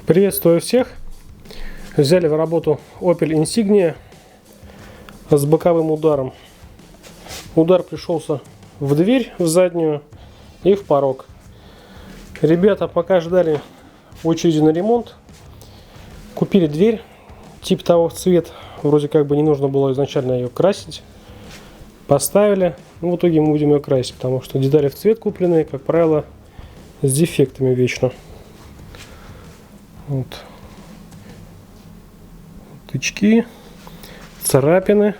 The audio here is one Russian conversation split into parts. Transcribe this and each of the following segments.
Приветствую всех! Взяли в работу Opel Insignia с боковым ударом. Удар пришелся в дверь, в заднюю и в порог. Ребята пока ждали в очереди на ремонт, купили дверь, тип того в цвет, вроде как бы не нужно было изначально ее красить. Поставили, в итоге мы будем ее красить, потому что детали в цвет купленные, как правило, с дефектами вечно. Вот. Тычки, царапины,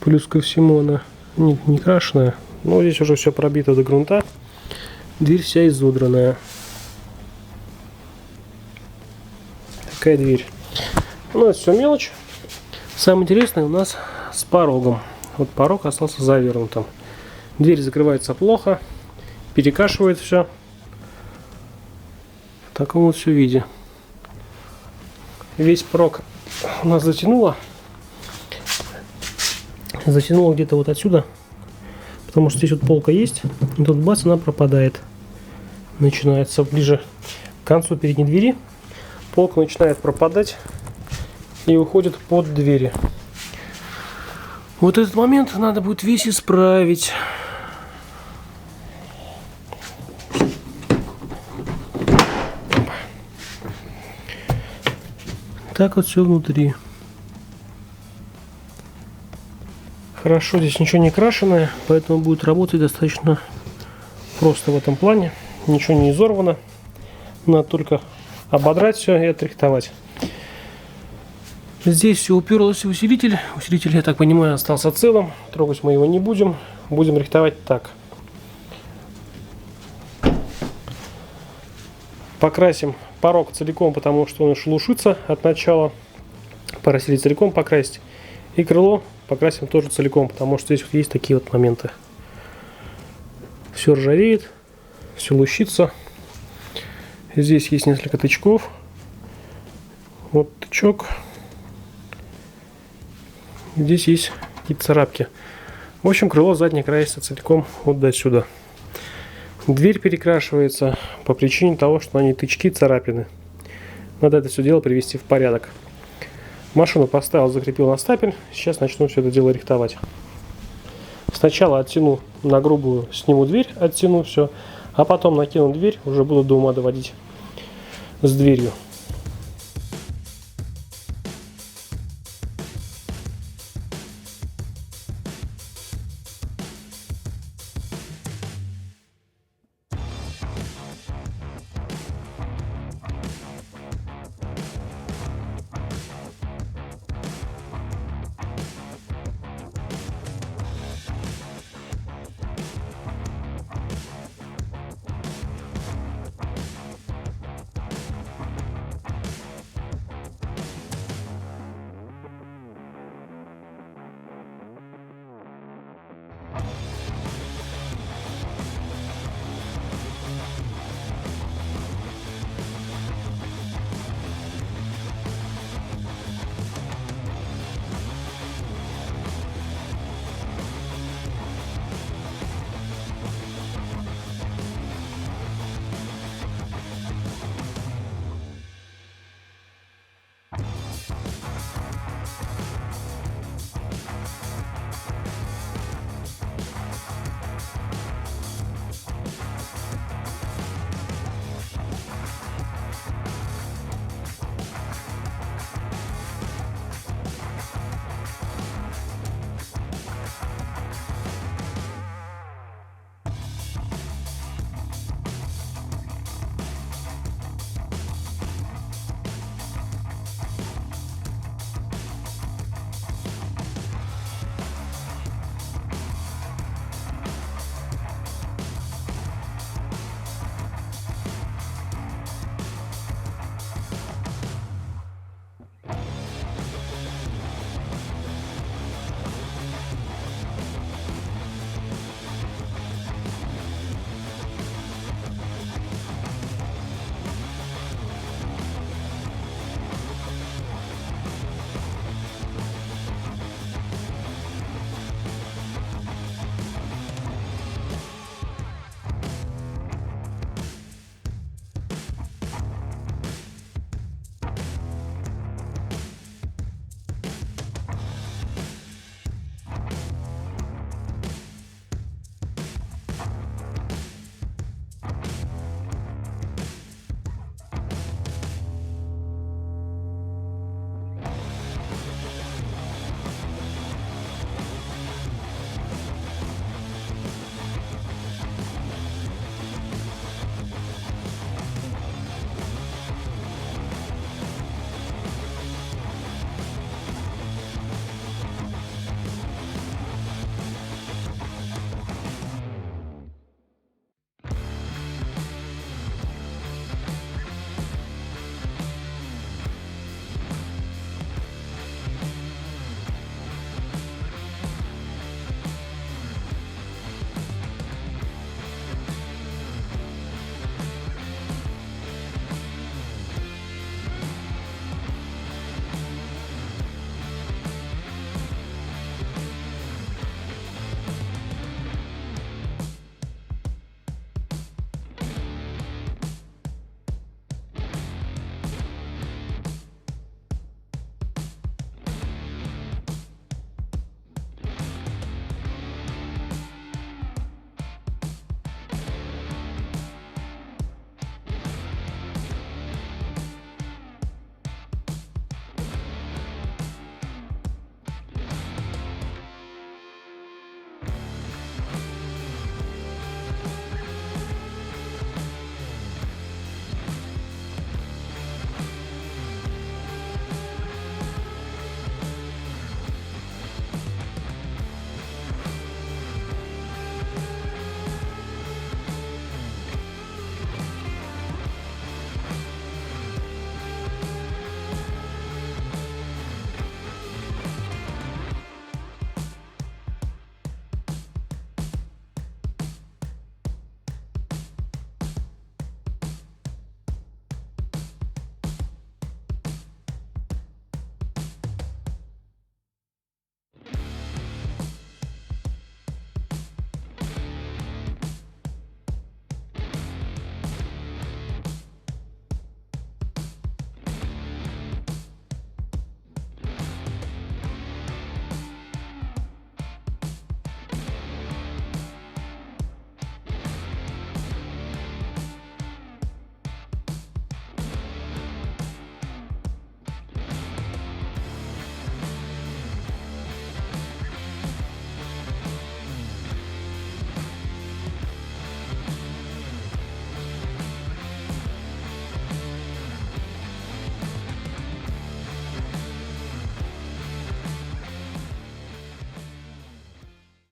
плюс ко всему она не крашеная, но здесь уже все пробито до грунта, дверь вся изодранная. Такая дверь. Ну, это все мелочь. Самое интересное у нас с порогом. Вот порог остался завернутым. Дверь закрывается плохо, перекашивает все. В таком вот все виде. Весь порог у нас затянуло. Затянуло где-то вот отсюда. Потому что здесь вот полка есть. И тут бац, она пропадает. Начинается ближе к концу передней двери. Полка начинает пропадать и уходит под двери. Вот этот момент надо будет весь исправить. Так вот все внутри. Хорошо, здесь ничего не крашеное, поэтому будет работать достаточно просто в этом плане. Ничего не изорвано. Надо только ободрать все и отрихтовать. Здесь все уперлось в усилитель. Усилитель, я так понимаю, остался целым. Трогать мы его не будем. Будем рихтовать так. Покрасим порог целиком, потому что он шелушится от начала. Поросили целиком покрасить. И крыло покрасим тоже целиком, потому что здесь вот есть такие вот моменты. Все ржавеет, все лущится. Здесь есть несколько тычков. Вот тычок. Здесь есть какие-то царапки. В общем, крыло заднее красится целиком вот до сюда. Дверь перекрашивается по причине того, что они тычки, царапины. Надо это все дело привести в порядок. Машину поставил, закрепил на стапель. Сейчас начну все это дело рихтовать. Сначала оттяну на грубую, сниму дверь, оттяну все. А потом накину дверь, уже буду до ума доводить с дверью.